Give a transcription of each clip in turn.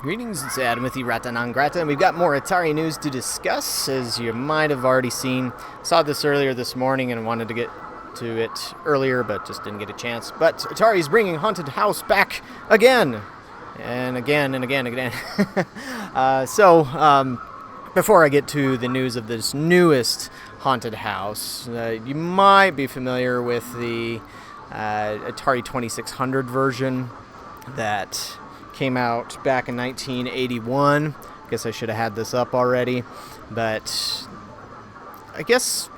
Greetings, it's Adam with Rata Non Grata, and we've got more Atari news to discuss. As you might have already seen, saw this earlier this morning and wanted to get to it earlier, but just didn't get a chance. But Atari's bringing Haunted House back again, and again, and again, and again. Before I get to the news of this newest Haunted House, you might be familiar with the Atari 2600 version that came out back in 1981. I guess I should have had this up already, but I guess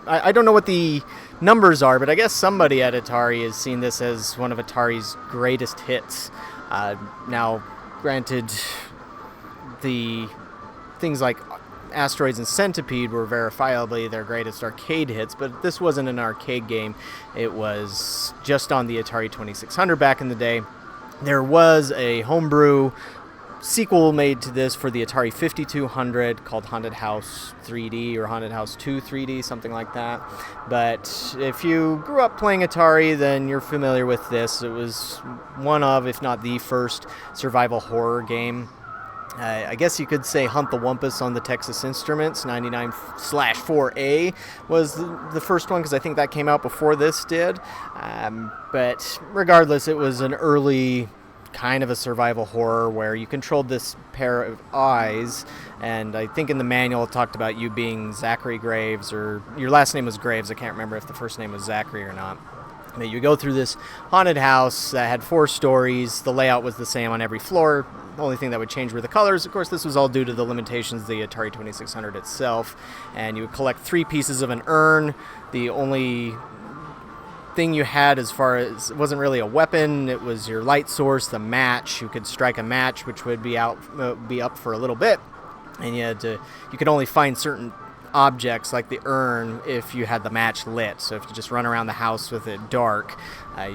I don't know what the numbers are, but I guess somebody at Atari has seen this as one of Atari's greatest hits. Now, granted, the things like Asteroids and Centipede were verifiably their greatest arcade hits, but this wasn't an arcade game. It was just on the Atari 2600 back in the day. There was a homebrew sequel made to this for the Atari 5200 called Haunted House 3D or Haunted House 2 3D, something like that. But if you grew up playing Atari, then you're familiar with this. It was one of, if not the first, survival horror game. I guess you could say Hunt the Wumpus on the Texas Instruments. 99/4A was the first one, because I think that came out before this did. But regardless, it was an early kind of a survival horror where you controlled this pair of eyes, and I think in the manual it talked about you being Zachary Graves, or your last name was Graves. I can't remember if the first name was Zachary or not. But you go through this haunted house that had 4 stories. The layout was the same on every floor. The only thing that would change were the colors. Of course, this was all due to the limitations of the Atari 2600 itself. And you would collect 3 pieces of an urn. The only thing you had, as far as, it wasn't really a weapon, it was your light source, the match. You could strike a match, which would be up for a little bit. And you could only find certain objects like the urn if you had the match lit. So if you just run around the house with it dark,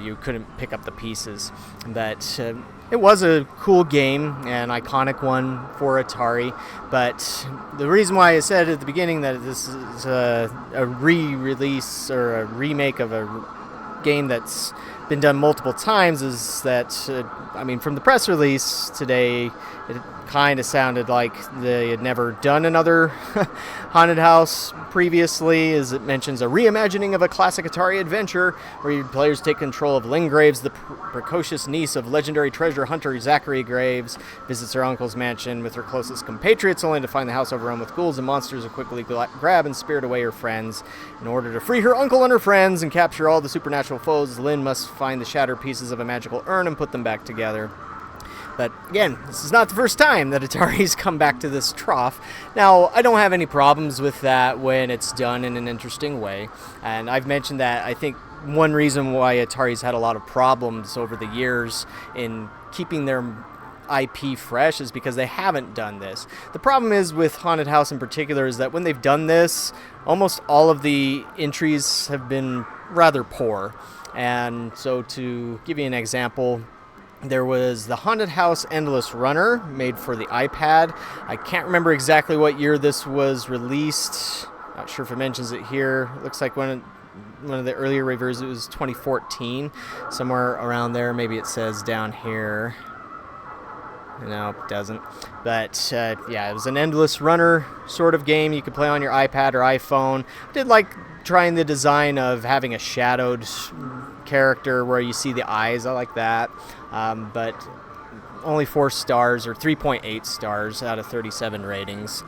you couldn't pick up the pieces. But it was a cool game, an iconic one for Atari. But the reason why I said at the beginning that this is a re-release or a remake of a game that's been done multiple times is that, from the press release today, it kind of sounded like they had never done another haunted house previously, as it mentions a reimagining of a classic Atari adventure where your players take control of Lynn Graves, the precocious niece of legendary treasure hunter Zachary Graves, visits her uncle's mansion with her closest compatriots, only to find the house overrun with ghouls and monsters who quickly grab and spirit away her friends. In order to free her uncle and her friends and capture all the supernatural foes, Lynn must find the shattered pieces of a magical urn and put them back together. But again, this is not the first time that Atari's come back to this trough. Now, I don't have any problems with that when it's done in an interesting way. And I've mentioned that I think one reason why Atari's had a lot of problems over the years in keeping their IP fresh is because they haven't done this. The problem is with Haunted House in particular is that when they've done this, almost all of the entries have been rather poor. And so to give you an example, there was the Haunted House Endless Runner made for the iPad. I can't remember exactly what year this was released. Not sure if it mentions it here. It looks like one of the earlier reviews, it was 2014, somewhere around there. Maybe it says down here. No, it doesn't. But it was an endless runner sort of game you could play on your iPad or iPhone. I did like trying the design of having a shadowed character where you see the eyes. I like that. But only 4 stars, or 3.8 stars out of 37 ratings.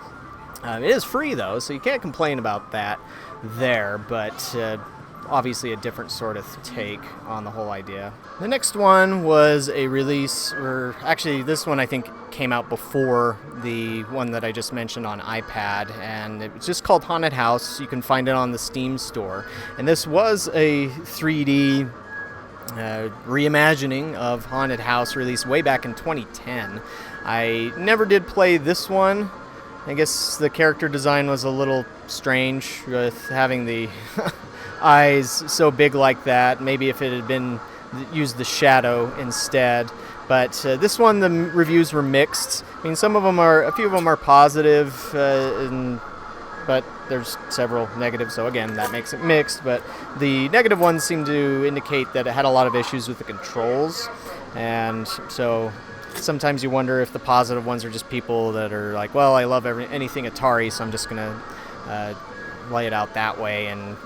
It is free though, so you can't complain about that there, but obviously a different sort of take on the whole idea. The next one was a release, or actually this one I think came out before the one that I just mentioned on iPad, and it was just called Haunted House. You can find it on the Steam store. And this was a 3D reimagining of Haunted House released way back in 2010. I never did play this one. I guess the character design was a little strange with having the eyes so big like that. Maybe if it had been used the shadow instead. But this one, the reviews were mixed. I mean, a few of them are positive, but there's several negatives, so again, that makes it mixed. But the negative ones seem to indicate that it had a lot of issues with the controls, and so sometimes you wonder if the positive ones are just people that are like, well, I love anything Atari, so I'm just going to lay it out that way and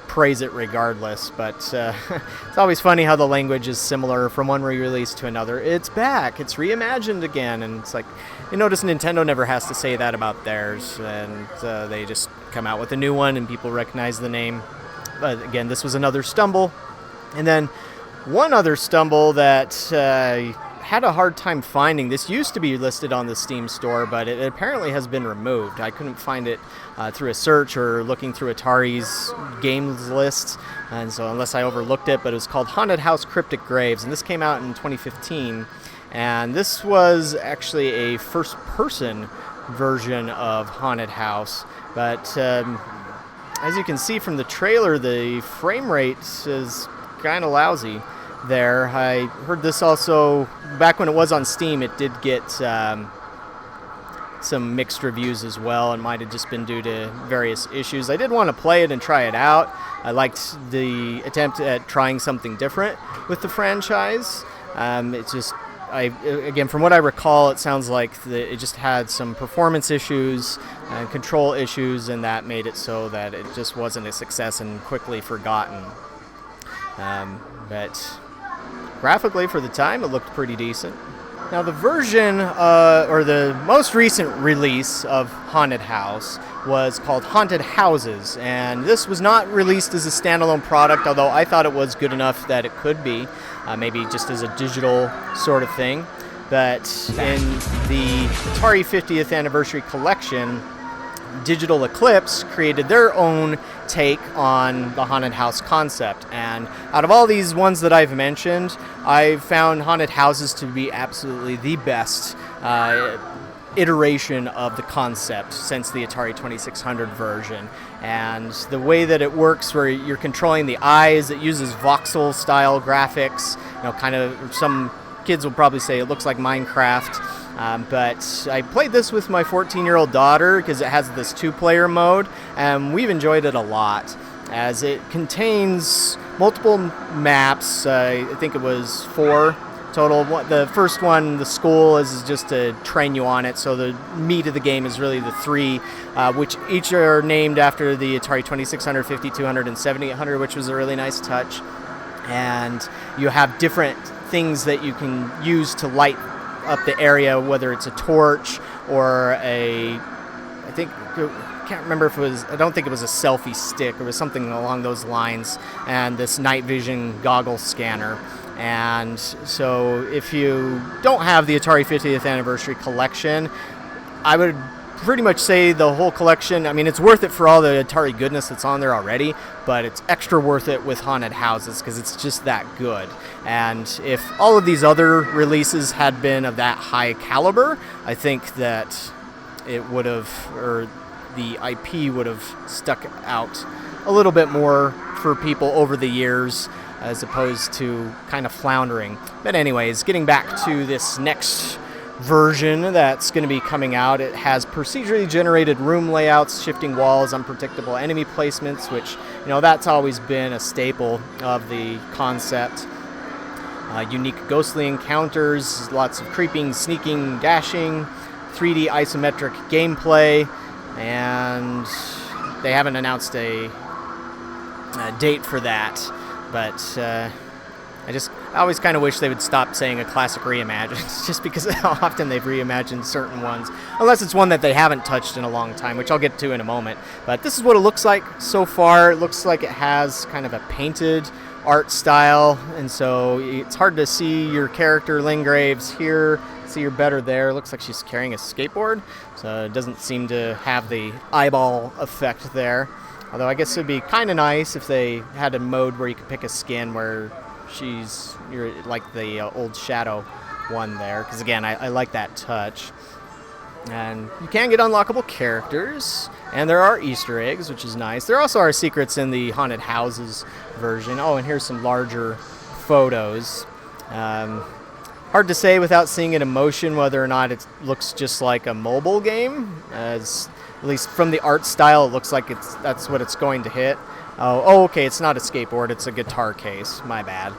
praise it regardless. But it's always funny how the language is similar from one re-release to another. It's back, it's reimagined again, and it's like, you notice Nintendo never has to say that about theirs, and they just come out with a new one and people recognize the name. But again, this was another stumble. And then one other stumble that had a hard time finding. This used to be listed on the Steam store, but it apparently has been removed. I couldn't find it through a search or looking through Atari's games list, and so unless I overlooked it, but it was called Haunted House Cryptic Graves, and this came out in 2015, and this was actually a first-person version of Haunted House, but as you can see from the trailer, the frame rate is kind of lousy there. I heard this also, back when it was on Steam, it did get some mixed reviews as well, and might have just been due to various issues. I did want to play it and try it out. I liked the attempt at trying something different with the franchise. It's just, again, from what I recall, it sounds like it just had some performance issues and control issues, and that made it so that it just wasn't a success and quickly forgotten. But graphically, for the time, it looked pretty decent. Now, the version, or the most recent release of Haunted House was called Haunted Houses, and this was not released as a standalone product, although I thought it was good enough that it could be, maybe just as a digital sort of thing. But in the Atari 50th Anniversary Collection, Digital Eclipse created their own take on the haunted house concept, and out of all these ones that I've mentioned, I've found Haunted Houses to be absolutely the best iteration of the concept since the Atari 2600 version. And the way that it works, where you're controlling the eyes, it uses voxel style graphics, kind of, some kids will probably say it looks like Minecraft. But I played this with my 14-year-old daughter because it has this 2-player mode, and we've enjoyed it a lot, as it contains multiple maps. I think it was 4 total. The first one, the school, is just to train you on it, so the meat of the game is really the 3, which each are named after the Atari 2600, 5200, and 7800, which was a really nice touch. And you have different things that you can use to light up the area, whether it's a torch or I can't remember if it was, I don't think it was a selfie stick, it was something along those lines, and this night vision goggle scanner. And so if you don't have the Atari 50th Anniversary Collection, I would pretty much say the whole collection, I mean, it's worth it for all the Atari goodness that's on there already, but it's extra worth it with Haunted Houses because it's just that good. And if all of these other releases had been of that high caliber, I think that it would have, or the IP would have stuck out a little bit more for people over the years, as opposed to kind of floundering. But anyways, getting back to this next version that's going to be coming out, it has procedurally generated room layouts, shifting walls, unpredictable enemy placements, which, that's always been a staple of the concept. Unique ghostly encounters, lots of creeping, sneaking, dashing, 3D isometric gameplay, and they haven't announced a date for that, but I always kind of wish they would stop saying a classic reimagine, just because of how often they've reimagined certain ones, unless it's one that they haven't touched in a long time, which I'll get to in a moment. But this is what it looks like so far. It looks like it has kind of a painted art style, and so it's hard to see your character Lynn Graves here, see her better there. It looks like she's carrying a skateboard, so it doesn't seem to have the eyeball effect there. Although I guess it would be kind of nice if they had a mode where you could pick a skin where you're like the old Shadow one there, because again, I like that touch. And you can get unlockable characters, and there are Easter eggs, which is nice. There also are secrets in the Haunted Houses version. Oh, and here's some larger photos. Hard to say without seeing it in motion whether or not it looks just like a mobile game, as at least from the art style, it looks like that's what it's going to hit. Oh, okay, it's not a skateboard, it's a guitar case. My bad.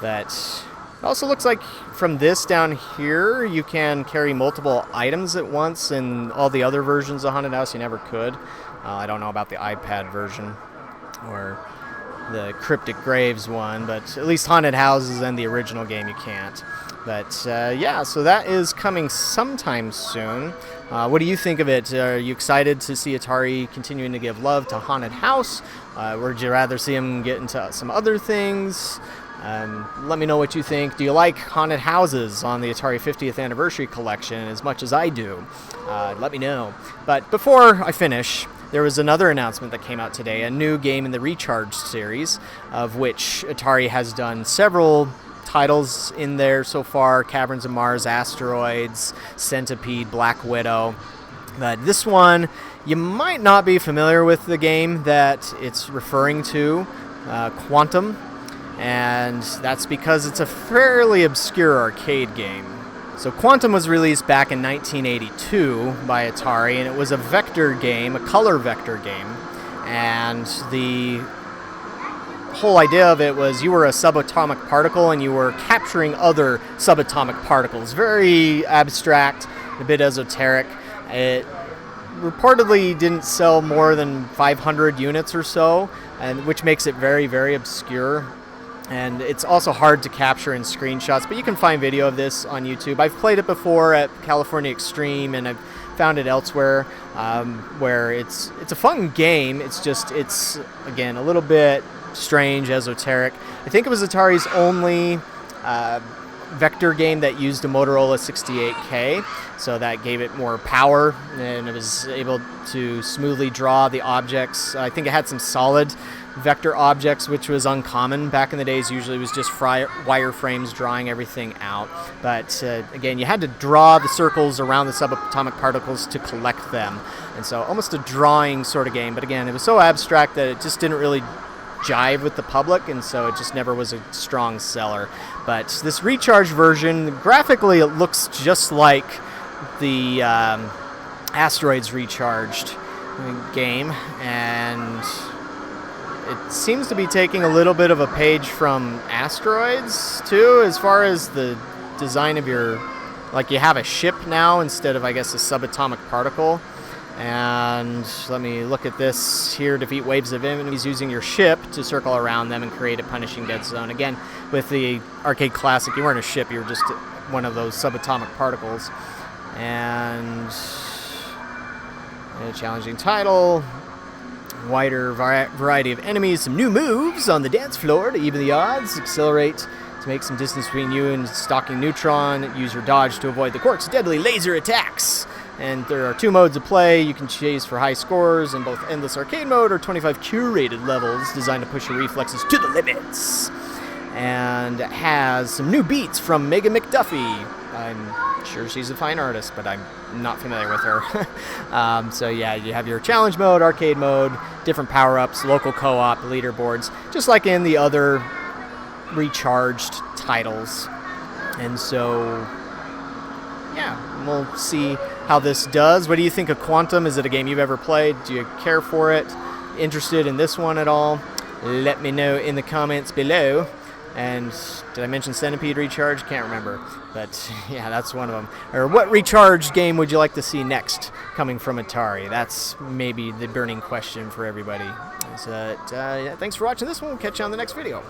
But It also looks like from this down here, you can carry multiple items at once. In all the other versions of Haunted House, you never could. I don't know about the iPad version or the Cryptic Graves one, but at least Haunted Houses and the original game you can't. But yeah, so that is coming sometime soon. What do you think of it? Are you excited to see Atari continuing to give love to Haunted House? Or would you rather see them get into some other things? Let me know what you think. Do you like Haunted Houses on the Atari 50th Anniversary Collection as much as I do? Let me know. But before I finish, there was another announcement that came out today, a new game in the Recharge series, of which Atari has done several titles in there so far: Caverns of Mars, Asteroids, Centipede, Black Widow. But this one, you might not be familiar with the game that it's referring to, Quantum, and that's because it's a fairly obscure arcade game. So Quantum was released back in 1982 by Atari, and it was a vector game, a color vector game, and the whole idea of it was you were a subatomic particle and you were capturing other subatomic particles. Very abstract, a bit esoteric. It reportedly didn't sell more than 500 units or so, and which makes it very, very obscure. And it's also hard to capture in screenshots, but you can find video of this on YouTube. I've played it before at California Extreme, and I've found it elsewhere, where it's a fun game. It's again a little bit strange, esoteric. I think it was Atari's only vector game that used a Motorola 68K, so that gave it more power, and it was able to smoothly draw the objects. I think it had some solid vector objects, which was uncommon back in the days. Usually it was just wireframes drawing everything out. But again, you had to draw the circles around the subatomic particles to collect them. And so almost a drawing sort of game. But again, it was so abstract that it just didn't really jive with the public, and so it just never was a strong seller. But this Recharge version, graphically it looks just like the Asteroids Recharged game, and it seems to be taking a little bit of a page from Asteroids too, as far as the design of your, like you have a ship now instead of, I guess, a subatomic particle. And let me look at this here. Defeat waves of enemies using your ship to circle around them and create a punishing dead zone. Again, with the arcade classic, you weren't a ship, you were just one of those subatomic particles. And a challenging title, wider variety of enemies, some new moves on the dance floor to even the odds, accelerate to make some distance between you and stalking Neutron, use your dodge to avoid the Quark's deadly laser attacks. And there are 2 modes of play. You can chase for high scores in both Endless Arcade Mode or 25 curated levels designed to push your reflexes to the limits. And it has some new beats from Megan McDuffie. I'm sure she's a fine artist, but I'm not familiar with her. So yeah, you have your challenge mode, arcade mode, different power-ups, local co-op, leaderboards, just like in the other Recharged titles. And so yeah, we'll see how this does. What do you think of Quantum? Is it a game you've ever played? Do you care for it? Interested in this one at all? Let me know in the comments below. And did I mention Centipede Recharge? Can't remember. But yeah, that's one of them. Or what Recharge game would you like to see next coming from Atari? That's maybe the burning question for everybody. So, yeah, thanks for watching this one. We'll catch you on the next video.